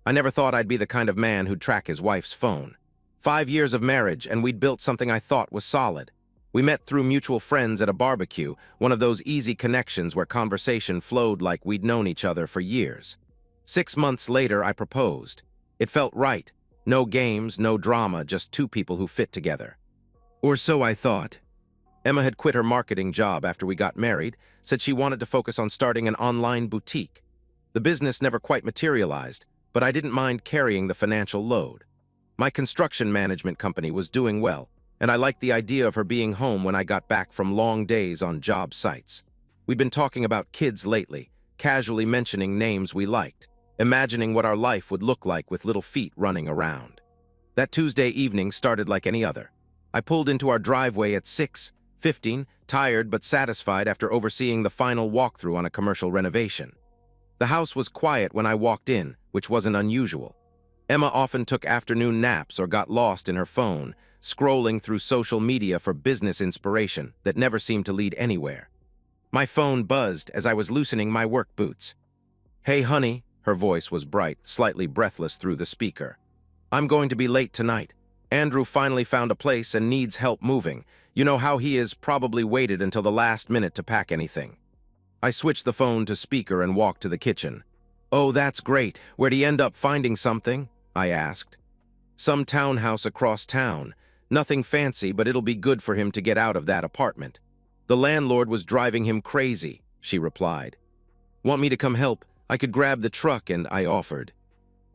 I never thought I'd be the kind of man who'd track his wife's phone. 5 years of marriage, and we'd built something I thought was solid. We met through mutual friends at a barbecue, one of those easy connections where conversation flowed like we'd known each other for years. 6 months later, I proposed. It felt right. No games, no drama, just two people who fit together. Or so I thought. Emma had quit her marketing job after we got married, said she wanted to focus on starting an online boutique. The business never quite materialized, but I didn't mind carrying the financial load. My construction management company was doing well, and I liked the idea of her being home when I got back from long days on job sites. We'd been talking about kids lately, casually mentioning names we liked, imagining what our life would look like with little feet running around. That Tuesday evening started like any other. I pulled into our driveway at 6:15, tired but satisfied after overseeing the final walkthrough on a commercial renovation. The house was quiet when I walked in, which wasn't unusual. Emma often took afternoon naps or got lost in her phone, scrolling through social media for business inspiration that never seemed to lead anywhere. My phone buzzed as I was loosening my work boots. "Hey, honey," her voice was bright, slightly breathless through the speaker. "I'm going to be late tonight. Andrew finally found a place and needs help moving. You know how he is, probably waited until the last minute to pack anything." I switched the phone to speaker and walked to the kitchen. "Oh, that's great. Where'd he end up finding something?" I asked. "Some townhouse across town. Nothing fancy, but it'll be good for him to get out of that apartment. The landlord was driving him crazy," she replied. "Want me to come help? I could grab the truck," and I offered.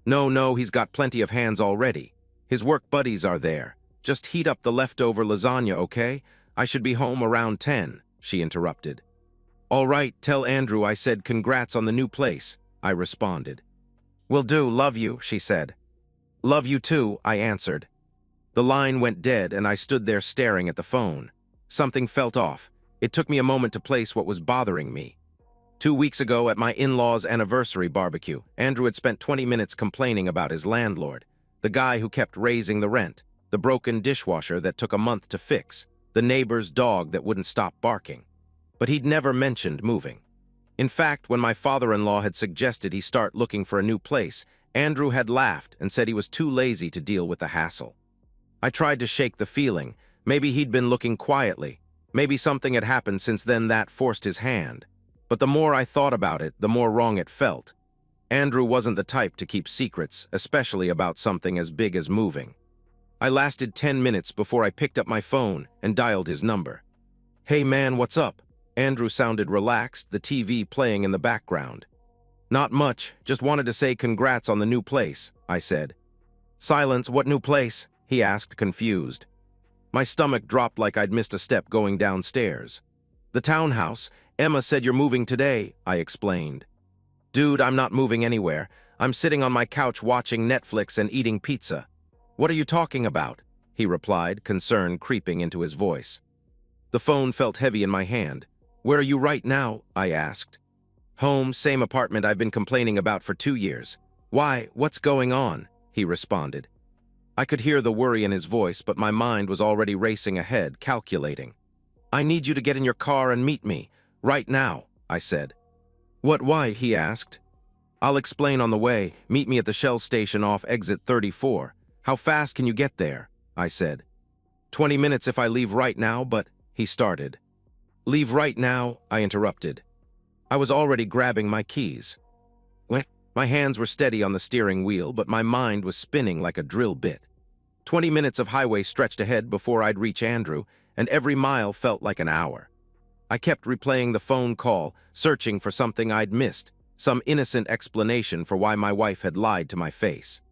No, he's got plenty of hands already. His work buddies are there. Just heat up the leftover lasagna, okay? I should be home around 10, she interrupted. "All right, tell Andrew I said congrats on the new place," I responded. "Will do, love you," she said. "Love you too," I answered. The line went dead, and I stood there staring at the phone. Something felt off. It took me a moment to place what was bothering me. 2 weeks ago at my in-laws' anniversary barbecue, Andrew had spent 20 minutes complaining about his landlord, the guy who kept raising the rent, the broken dishwasher that took a month to fix, the neighbor's dog that wouldn't stop barking. But he'd never mentioned moving. In fact, when my father-in-law had suggested he start looking for a new place, Andrew had laughed and said he was too lazy to deal with the hassle. I tried to shake the feeling. Maybe he'd been looking quietly. Maybe something had happened since then that forced his hand. But the more I thought about it, the more wrong it felt. Andrew wasn't the type to keep secrets, especially about something as big as moving. I lasted 10 minutes before I picked up my phone and dialed his number. "Hey man, what's up?" Andrew sounded relaxed, the TV playing in the background. "Not much, just wanted to say congrats on the new place," I said. "Silence, what new place?" he asked, confused. My stomach dropped like I'd missed a step going downstairs. "The townhouse. Emma said you're moving today," I explained. "Dude, I'm not moving anywhere. I'm sitting on my couch watching Netflix and eating pizza." "What are you talking about?" he replied, concern creeping into his voice. The phone felt heavy in my hand. "Where are you right now?" I asked. "Home, same apartment I've been complaining about for 2 years. Why, what's going on?" he responded. I could hear the worry in his voice, but my mind was already racing ahead, calculating. "I need you to get in your car and meet me. Right now," I said. "What, why?" he asked. "I'll explain on the way. Meet me at the Shell station off exit 34. How fast can you get there?" I said. 20 minutes if I leave right now, but," he started. "Leave right now," I interrupted. I was already grabbing my keys. What? My hands were steady on the steering wheel, but my mind was spinning like a drill bit. 20 minutes of highway stretched ahead before I'd reach Andrew, and every mile felt like an hour. I kept replaying the phone call, searching for something I'd missed, some innocent explanation for why my wife had lied to my face.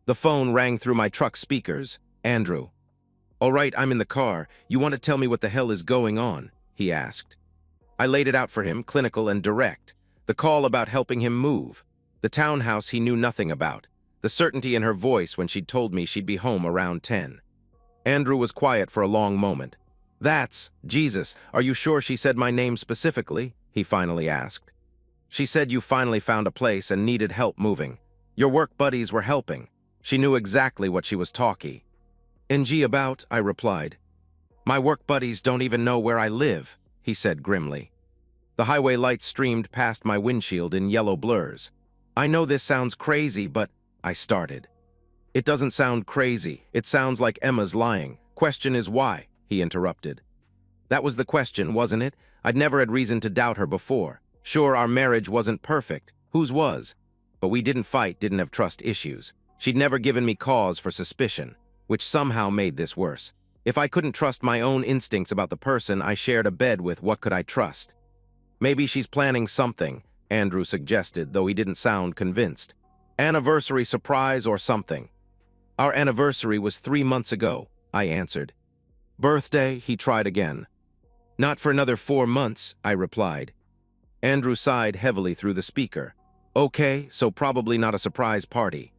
The phone rang through my truck speakers. "Andrew." "All right, I'm in the car. You want to tell me what the hell is going on?" he asked. I laid it out for him, clinical and direct. The call about helping him move. The townhouse he knew nothing about. The certainty in her voice when she'd told me she'd be home around 10. Andrew was quiet for a long moment. "That's Jesus. Are you sure she said my name specifically?" he finally asked. "She said you finally found a place and needed help moving. Your work buddies were helping. She knew exactly what she was talking." "NG about," I replied. "My work buddies don't even know where I live," he said grimly. The highway lights streamed past my windshield in yellow blurs. "I know this sounds crazy, but I started. It doesn't sound crazy. It sounds like Emma's lying. Question is why, he interrupted. That was the question, wasn't it? I'd never had reason to doubt her before. Sure, our marriage wasn't perfect. Whose was? But we didn't fight, didn't have trust issues. She'd never given me cause for suspicion, which somehow made this worse. If I couldn't trust my own instincts about the person I shared a bed with, what could I trust? Maybe she's planning something, Andrew suggested, though he didn't sound convinced. Anniversary surprise or something. Our anniversary was 3 months ago, I answered. Birthday, he tried again. Not for another 4 months, I replied. Andrew sighed heavily through the speaker. Okay, so probably not a surprise party.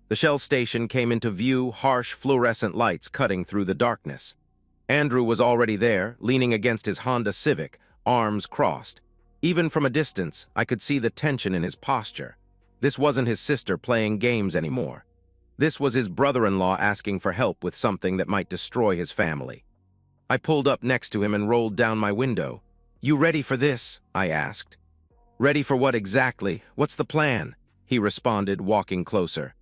The Shell station came into view, harsh fluorescent lights cutting through the darkness. Andrew was already there, leaning against his Honda Civic, arms crossed. Even from a distance, I could see the tension in his posture. This wasn't his sister playing games anymore. This was his brother-in-law asking for help with something that might destroy his family. I pulled up next to him and rolled down my window. You ready for this? I asked. Ready for what exactly? What's the plan? He responded, walking closer.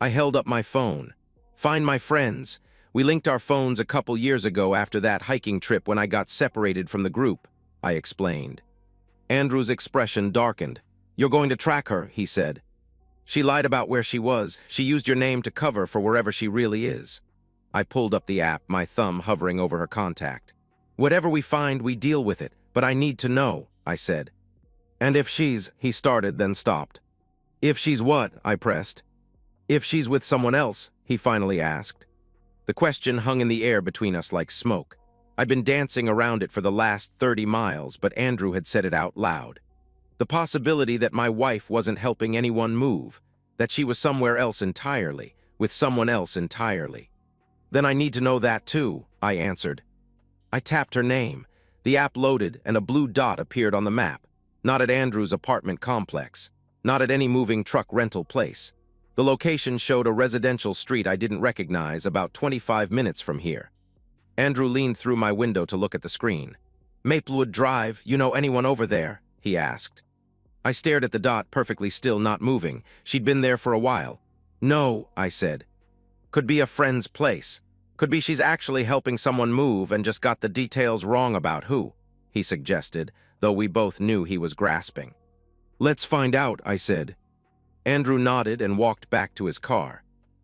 I held up my phone. Find my friends. We linked our phones a couple years ago after that hiking trip when I got separated from the group, I explained. Andrew's expression darkened. You're going to track her, he said. She lied about where she was. She used your name to cover for wherever she really is. I pulled up the app, my thumb hovering over her contact. Whatever we find, we deal with it, but I need to know, I said. And if she's, he started, then stopped. If she's what? I pressed. If she's with someone else, he finally asked. The question hung in the air between us like smoke. I'd been dancing around it for the last 30 miles, but Andrew had said it out loud. The possibility that my wife wasn't helping anyone move, that she was somewhere else entirely, with someone else entirely. Then I need to know that too, I answered. I tapped her name. The app loaded and a blue dot appeared on the map. Not at Andrew's apartment complex. Not at any moving truck rental place. The location showed a residential street I didn't recognize about 25 minutes from here. Andrew leaned through my window to look at the screen. Maplewood Drive, you know anyone over there? He asked. I stared at the dot, perfectly still, not moving. She'd been there for a while. No, I said. Could be a friend's place. Could be she's actually helping someone move and just got the details wrong about who, he suggested, though we both knew he was grasping. Let's find out, I said. Andrew nodded and walked back to his car.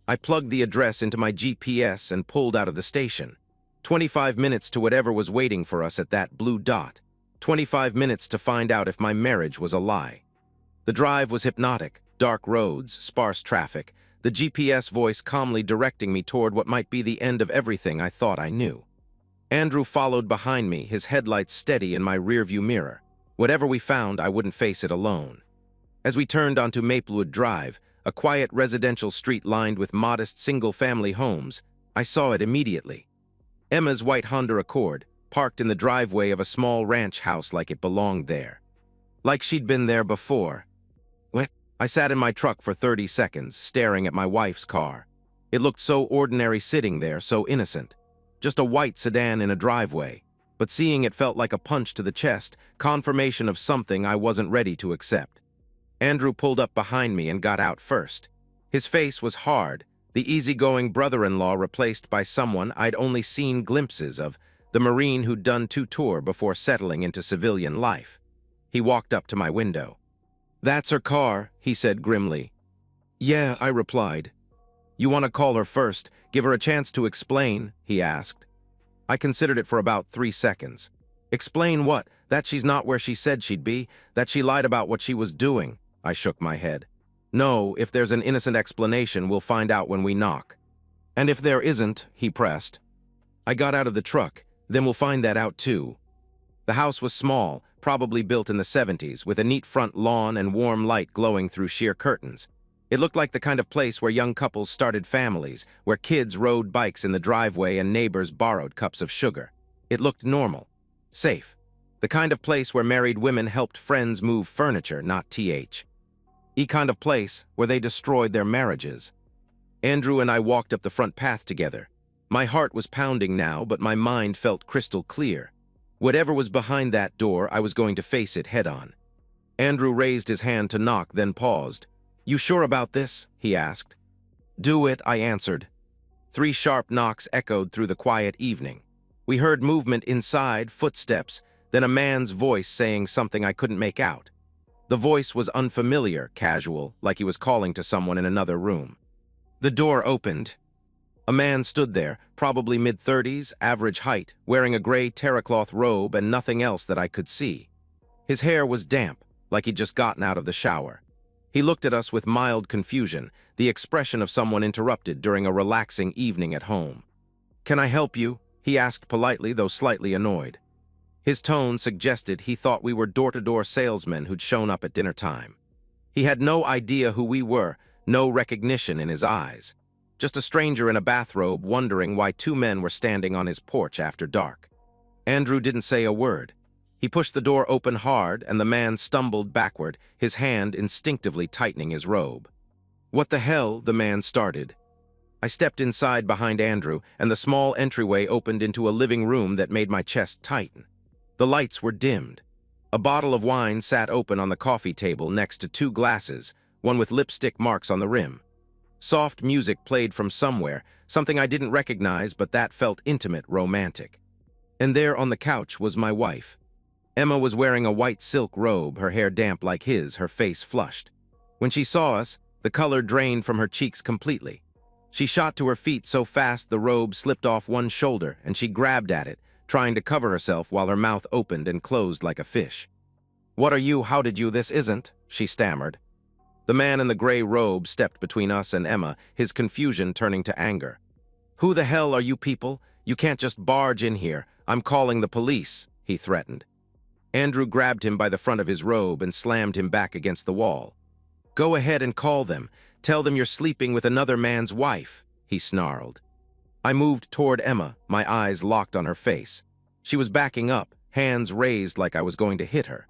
I plugged the address into my GPS and pulled out of the station. 25 minutes to whatever was waiting for us at that blue dot. 25 minutes to find out if my marriage was a lie. The drive was hypnotic, dark roads, sparse traffic, the GPS voice calmly directing me toward what might be the end of everything I thought I knew. Andrew followed behind me, his headlights steady in my rearview mirror. Whatever we found, I wouldn't face it alone. As we turned onto Maplewood Drive, a quiet residential street lined with modest single-family homes, I saw it immediately. Emma's white Honda Accord, parked in the driveway of a small ranch house like it belonged there. Like she'd been there before. What? I sat in my truck for 30 seconds, staring at my wife's car. It looked so ordinary sitting there, so innocent. Just a white sedan in a driveway. But seeing it felt like a punch to the chest, confirmation of something I wasn't ready to accept. Andrew pulled up behind me and got out first. His face was hard, the easygoing brother-in-law replaced by someone I'd only seen glimpses of, the Marine who'd done 2 tours before settling into civilian life. He walked up to my window. That's her car, he said grimly. Yeah, I replied. You want to call her first, give her a chance to explain, he asked. I considered it for about 3 seconds. Explain what? That she's not where she said she'd be, that she lied about what she was doing. I shook my head. No, if there's an innocent explanation, we'll find out when we knock. And if there isn't, he pressed. I got out of the truck, then we'll find that out too. The house was small, probably built in the 70s, with a neat front lawn and warm light glowing through sheer curtains. It looked like the kind of place where young couples started families, where kids rode bikes in the driveway and neighbors borrowed cups of sugar. It looked normal, safe. The kind of place where married women helped friends move furniture, not kind of place where they destroyed their marriages. Andrew and I walked up the front path together. My heart was pounding now, but my mind felt crystal clear. Whatever was behind that door, I was going to face it head-on. Andrew raised his hand to knock, then paused. "You sure about this?" he asked. "Do it," I answered. 3 sharp knocks echoed through the quiet evening. We heard movement inside, footsteps, then a man's voice saying something I couldn't make out. The voice was unfamiliar, casual, like he was calling to someone in another room. The door opened. A man stood there, probably mid-30s, average height, wearing a gray terracloth robe and nothing else that I could see. His hair was damp, like he'd just gotten out of the shower. He looked at us with mild confusion, the expression of someone interrupted during a relaxing evening at home. "Can I help you?" he asked politely, though slightly annoyed. His tone suggested he thought we were door-to-door salesmen who'd shown up at dinner time. He had no idea who we were, no recognition in his eyes. Just a stranger in a bathrobe wondering why 2 men were standing on his porch after dark. Andrew didn't say a word. He pushed the door open hard, and the man stumbled backward, his hand instinctively tightening his robe. "What the hell?" the man started. I stepped inside behind Andrew, and the small entryway opened into a living room that made my chest tighten. The lights were dimmed. A bottle of wine sat open on the coffee table next to 2 glasses, one with lipstick marks on the rim. Soft music played from somewhere, something I didn't recognize, but that felt intimate, romantic. And there on the couch was my wife. Emma was wearing a white silk robe, her hair damp like his, her face flushed. When she saw us, the color drained from her cheeks completely. She shot to her feet so fast the robe slipped off one shoulder, and she grabbed at it, trying to cover herself while her mouth opened and closed like a fish. "What are you? How did you? This isn't," she stammered. The man in the gray robe stepped between us and Emma, his confusion turning to anger. "Who the hell are you people? You can't just barge in here. I'm calling the police," he threatened. Andrew grabbed him by the front of his robe and slammed him back against the wall. "Go ahead and call them. Tell them you're sleeping with another man's wife," he snarled. I moved toward Emma, my eyes locked on her face. She was backing up, hands raised like I was going to hit her.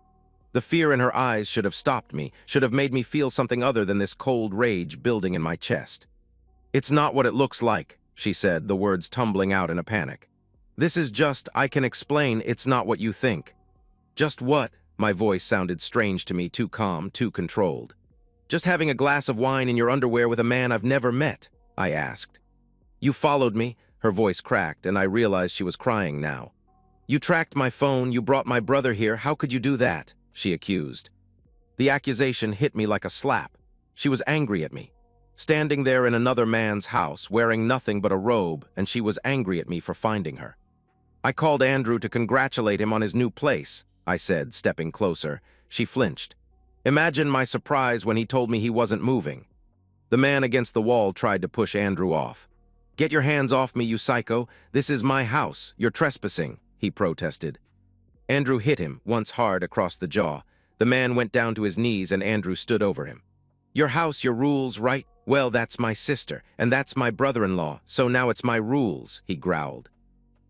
The fear in her eyes should have stopped me, should have made me feel something other than this cold rage building in my chest. "It's not what it looks like," she said, the words tumbling out in a panic. "This is just, I can explain, it's not what you think." "Just what?" My voice sounded strange to me, too calm, too controlled. "Just having a glass of wine in your underwear with a man I've never met," I asked. "You followed me," her voice cracked, and I realized she was crying now. "You tracked my phone, you brought my brother here, how could you do that?" she accused. The accusation hit me like a slap. She was angry at me. Standing there in another man's house, wearing nothing but a robe, and she was angry at me for finding her. "I called Andrew to congratulate him on his new place," I said, stepping closer. She flinched. Imagine my surprise when he told me he wasn't moving. The man against the wall tried to push Andrew off. "Get your hands off me, you psycho. This is my house. You're trespassing," he protested. Andrew hit him, once hard, across the jaw. The man went down to his knees and Andrew stood over him. "Your house, your rules, right? Well, that's my sister, and that's my brother-in-law, so now it's my rules," he growled.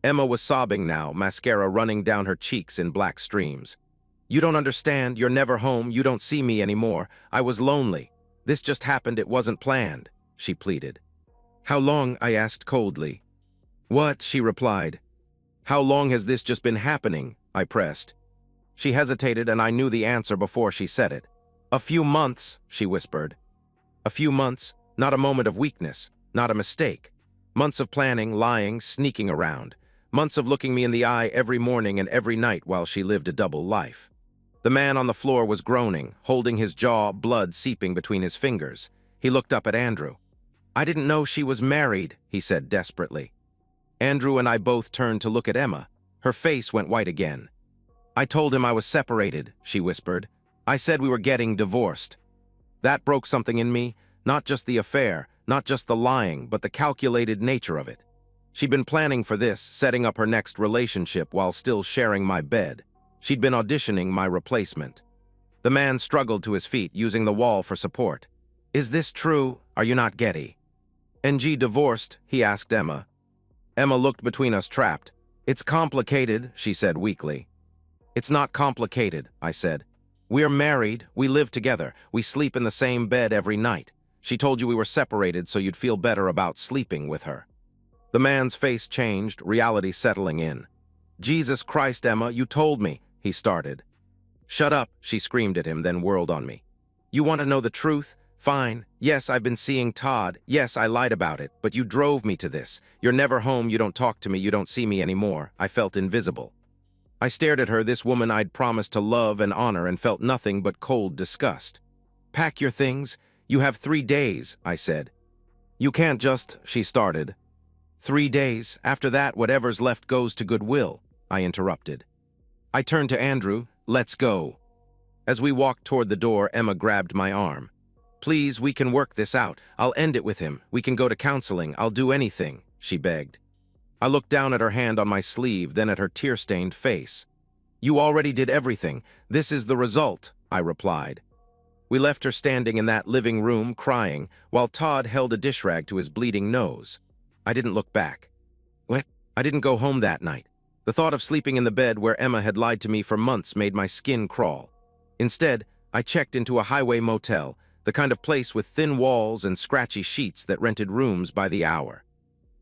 Emma was sobbing now, mascara running down her cheeks in black streams. "You don't understand. You're never home. You don't see me anymore. I was lonely. This just happened. It wasn't planned," she pleaded. "How long?" I asked coldly. "What?" she replied. "How long has this just been happening?" I pressed. She hesitated, and I knew the answer before she said it. "A few months," she whispered. "A few months, not a moment of weakness, not a mistake. Months of planning, lying, sneaking around. Months of looking me in the eye every morning and every night while she lived a double life." The man on the floor was groaning, holding his jaw, blood seeping between his fingers. He looked up at Andrew. "I didn't know she was married," he said desperately. Andrew and I both turned to look at Emma. Her face went white again. "I told him I was separated," she whispered. "I said we were getting divorced." That broke something in me, not just the affair, not just the lying, but the calculated nature of it. She'd been planning for this, setting up her next relationship while still sharing my bed. She'd been auditioning my replacement. The man struggled to his feet, using the wall for support. "Is this true? Are you not Getty?" "NG divorced?" he asked Emma. Emma looked between us, trapped. "It's complicated," she said weakly. "It's not complicated," I said. "We're married, we live together, we sleep in the same bed every night. She told you we were separated so you'd feel better about sleeping with her." The man's face changed, reality settling in. "Jesus Christ, Emma, you told me," he started. "Shut up," she screamed at him, then whirled on me. "You want to know the truth? Fine. Yes, I've been seeing Todd. Yes, I lied about it, but you drove me to this. You're never home, you don't talk to me, you don't see me anymore. I felt invisible. I stared at her, this woman I'd promised to love and honor, and felt nothing but cold disgust. Pack your things. You have 3 days, I said. You can't just, she started. 3 days. After that, whatever's left goes to Goodwill, I interrupted. I turned to Andrew. Let's go. As we walked toward the door, Emma grabbed my arm. Please, we can work this out. I'll end it with him. We can go to counseling. I'll do anything, she begged. I looked down at her hand on my sleeve, then at her tear-stained face. You already did everything. This is the result, I replied. We left her standing in that living room, crying, while Todd held a dish rag to his bleeding nose. I didn't look back. What? I didn't go home that night. The thought of sleeping in the bed where Emma had lied to me for months made my skin crawl. Instead, I checked into a highway motel, the kind of place with thin walls and scratchy sheets that rented rooms by the hour.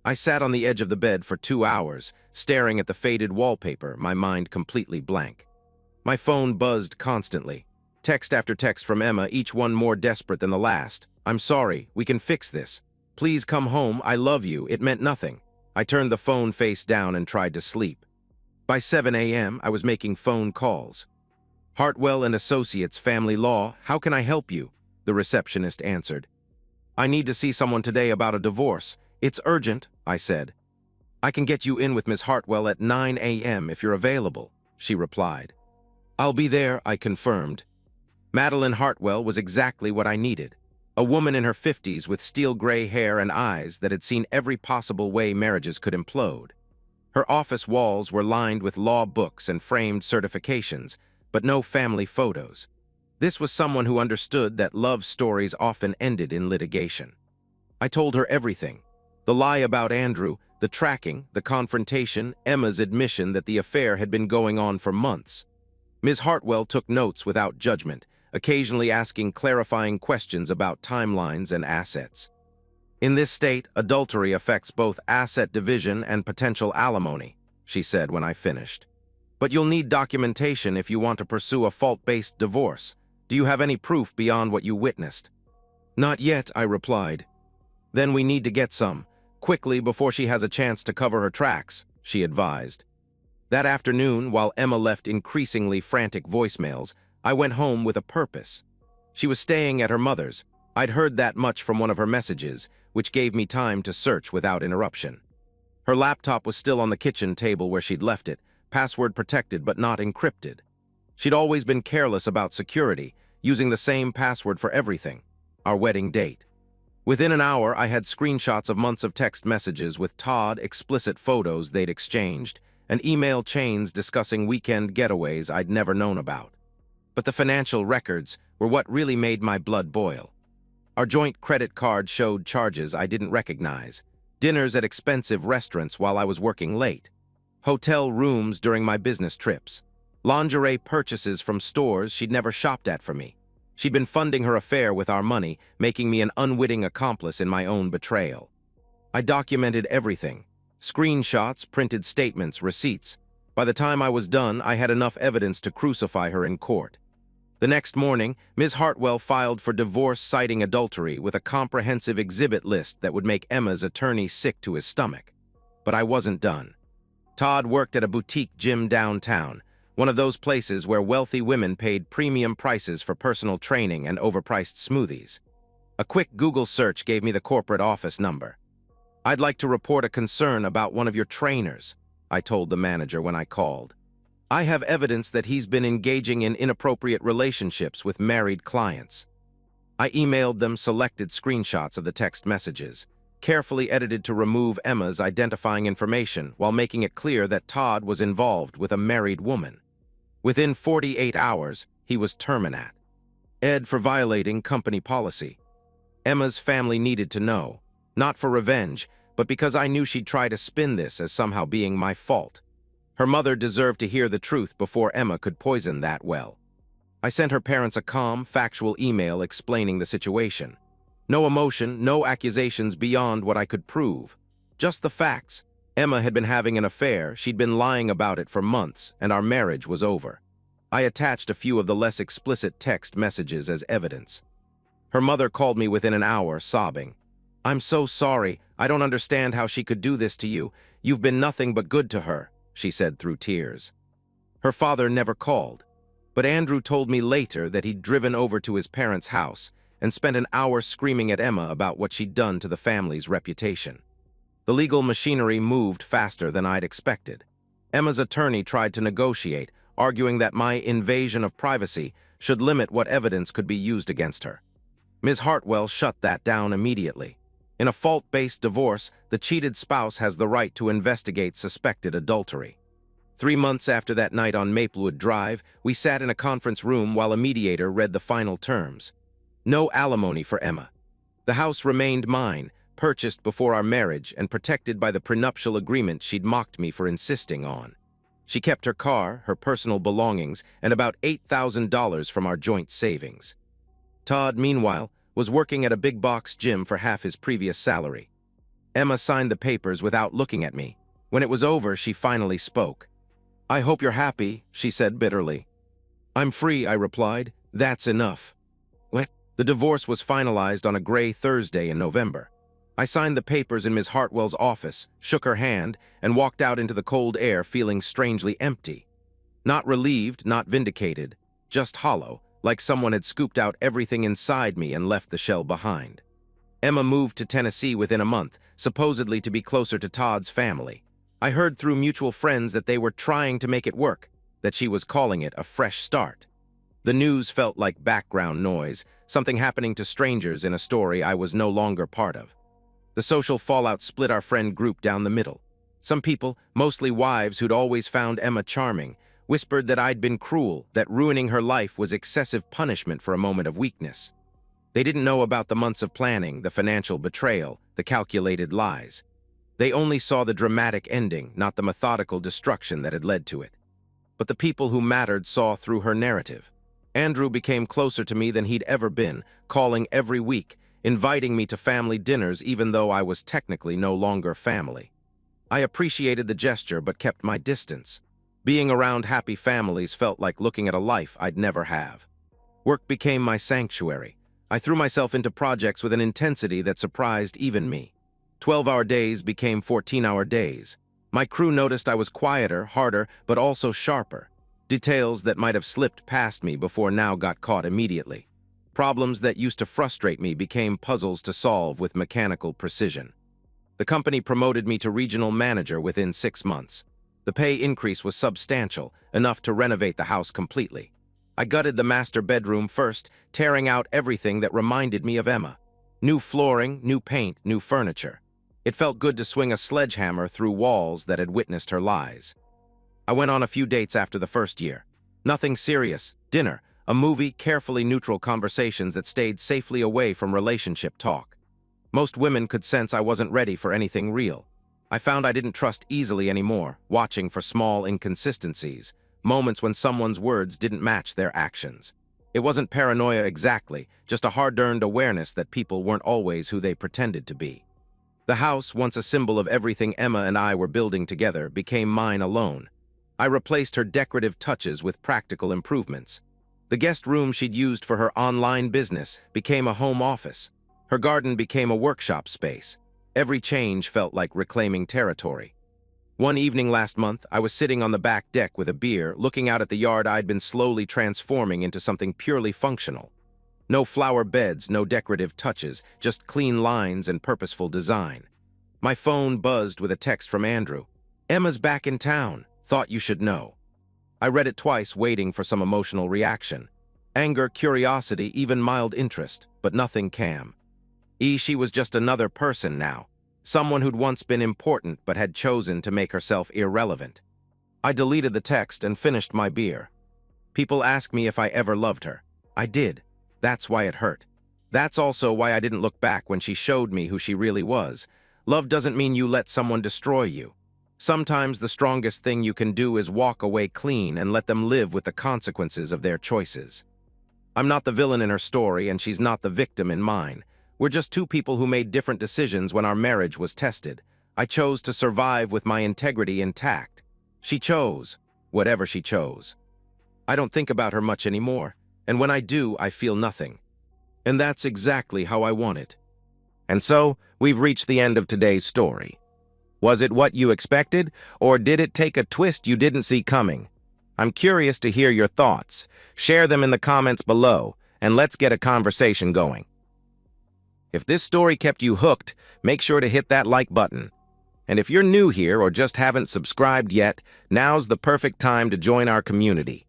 I sat on the edge of the bed for 2 hours, staring at the faded wallpaper, my mind completely blank. My phone buzzed constantly. Text after text from Emma, each one more desperate than the last. I'm sorry, we can fix this. Please come home, I love you, it meant nothing. I turned the phone face down and tried to sleep. By 7 a.m., I was making phone calls. Hartwell and Associates Family Law, how can I help you? The receptionist answered. I need to see someone today about a divorce. It's urgent, I said. I can get you in with Miss Hartwell at 9 a.m. if you're available, she replied. I'll be there, I confirmed. Madeline Hartwell was exactly what I needed. A woman in her 50s with steel gray hair and eyes that had seen every possible way marriages could implode. Her office walls were lined with law books and framed certifications, but no family photos. This was someone who understood that love stories often ended in litigation. I told her everything. The lie about Andrew, the tracking, the confrontation, Emma's admission that the affair had been going on for months. Ms. Hartwell took notes without judgment, occasionally asking clarifying questions about timelines and assets. In this state, adultery affects both asset division and potential alimony, she said when I finished. But you'll need documentation if you want to pursue a fault-based divorce. Do you have any proof beyond what you witnessed? Not yet, I replied. Then we need to get some, quickly before she has a chance to cover her tracks, she advised. That afternoon, while Emma left increasingly frantic voicemails, I went home with a purpose. She was staying at her mother's. I'd heard that much from one of her messages, which gave me time to search without interruption. Her laptop was still on the kitchen table where she'd left it, password protected but not encrypted. She'd always been careless about security, using the same password for everything, our wedding date. Within an hour, I had screenshots of months of text messages with Todd, explicit photos they'd exchanged, and email chains discussing weekend getaways I'd never known about. But the financial records were what really made my blood boil. Our joint credit card showed charges I didn't recognize, dinners at expensive restaurants while I was working late, hotel rooms during my business trips, lingerie purchases from stores she'd never shopped at for me. She'd been funding her affair with our money, making me an unwitting accomplice in my own betrayal. I documented everything. Screenshots, printed statements, receipts. By the time I was done, I had enough evidence to crucify her in court. The next morning, Ms. Hartwell filed for divorce citing adultery with a comprehensive exhibit list that would make Emma's attorney sick to his stomach. But I wasn't done. Todd worked at a boutique gym downtown, one of those places where wealthy women paid premium prices for personal training and overpriced smoothies. A quick Google search gave me the corporate office number. I'd like to report a concern about one of your trainers, I told the manager when I called. I have evidence that he's been engaging in inappropriate relationships with married clients. I emailed them selected screenshots of the text messages, carefully edited to remove Emma's identifying information while making it clear that Todd was involved with a married woman. Within 48 hours, he was terminated. Ed for violating company policy. Emma's family needed to know, not for revenge, but because I knew she'd try to spin this as somehow being my fault. Her mother deserved to hear the truth before Emma could poison that well. I sent her parents a calm, factual email explaining the situation. No emotion, no accusations beyond what I could prove. Just the facts. Emma had been having an affair, she'd been lying about it for months, and our marriage was over. I attached a few of the less explicit text messages as evidence. Her mother called me within an hour, sobbing. "I'm so sorry. I don't understand how she could do this to you. You've been nothing but good to her," she said through tears. Her father never called, but Andrew told me later that he'd driven over to his parents' house and spent an hour screaming at Emma about what she'd done to the family's reputation. The legal machinery moved faster than I'd expected. Emma's attorney tried to negotiate, arguing that my invasion of privacy should limit what evidence could be used against her. Ms. Hartwell shut that down immediately. In a fault-based divorce, the cheated spouse has the right to investigate suspected adultery. 3 months after that night on Maplewood Drive, we sat in a conference room while a mediator read the final terms. No alimony for Emma. The house remained mine, purchased before our marriage and protected by the prenuptial agreement she'd mocked me for insisting on. She kept her car, her personal belongings, and about $8,000 from our joint savings. Todd, meanwhile, was working at a big-box gym for half his previous salary. Emma signed the papers without looking at me. When it was over, she finally spoke. "I hope you're happy," she said bitterly. "I'm free," I replied. "That's enough." What? The divorce was finalized on a gray Thursday in November. I signed the papers in Ms. Hartwell's office, shook her hand, and walked out into the cold air feeling strangely empty. Not relieved, not vindicated, just hollow, like someone had scooped out everything inside me and left the shell behind. Emma moved to Tennessee within a month, supposedly to be closer to Todd's family. I heard through mutual friends that they were trying to make it work, that she was calling it a fresh start. The news felt like background noise, something happening to strangers in a story I was no longer part of. The social fallout split our friend group down the middle. Some people, mostly wives who'd always found Emma charming, whispered that I'd been cruel, that ruining her life was excessive punishment for a moment of weakness. They didn't know about the months of planning, the financial betrayal, the calculated lies. They only saw the dramatic ending, not the methodical destruction that had led to it. But the people who mattered saw through her narrative. Andrew became closer to me than he'd ever been, calling every week, inviting me to family dinners even though I was technically no longer family. I appreciated the gesture but kept my distance. Being around happy families felt like looking at a life I'd never have. Work became my sanctuary. I threw myself into projects with an intensity that surprised even me. 12-hour days became 14-hour days. My crew noticed I was quieter, harder, but also sharper. Details that might have slipped past me before now got caught immediately. Problems that used to frustrate me became puzzles to solve with mechanical precision. The company promoted me to regional manager within 6 months. The pay increase was substantial, enough to renovate the house completely. I gutted the master bedroom first, tearing out everything that reminded me of Emma. New flooring, new paint, new furniture. It felt good to swing a sledgehammer through walls that had witnessed her lies. I went on a few dates after the first year. Nothing serious. Dinner, a movie, carefully neutral conversations that stayed safely away from relationship talk. Most women could sense I wasn't ready for anything real. I found I didn't trust easily anymore, watching for small inconsistencies, moments when someone's words didn't match their actions. It wasn't paranoia exactly, just a hard-earned awareness that people weren't always who they pretended to be. The house, once a symbol of everything Emma and I were building together, became mine alone. I replaced her decorative touches with practical improvements. The guest room she'd used for her online business became a home office. Her garden became a workshop space. Every change felt like reclaiming territory. One evening last month, I was sitting on the back deck with a beer, looking out at the yard I'd been slowly transforming into something purely functional. No flower beds, no decorative touches, just clean lines and purposeful design. My phone buzzed with a text from Andrew. "Emma's back in town. Thought you should know." I read it twice, waiting for some emotional reaction. Anger, curiosity, even mild interest, but nothing calm. She was just another person now. Someone who'd once been important but had chosen to make herself irrelevant. I deleted the text and finished my beer. People ask me if I ever loved her. I did. That's why it hurt. That's also why I didn't look back when she showed me who she really was. Love doesn't mean you let someone destroy you. Sometimes the strongest thing you can do is walk away clean and let them live with the consequences of their choices. I'm not the villain in her story, and she's not the victim in mine. We're just two people who made different decisions when our marriage was tested. I chose to survive with my integrity intact. She chose, whatever she chose. I don't think about her much anymore, and when I do, I feel nothing. And that's exactly how I want it. And so, we've reached the end of today's story. Was it what you expected, or did it take a twist you didn't see coming? I'm curious to hear your thoughts. Share them in the comments below, and let's get a conversation going. If this story kept you hooked, make sure to hit that like button. And if you're new here or just haven't subscribed yet, now's the perfect time to join our community.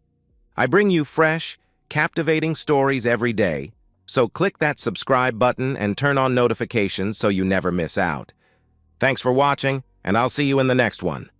I bring you fresh, captivating stories every day, so click that subscribe button and turn on notifications so you never miss out. Thanks for watching, and I'll see you in the next one.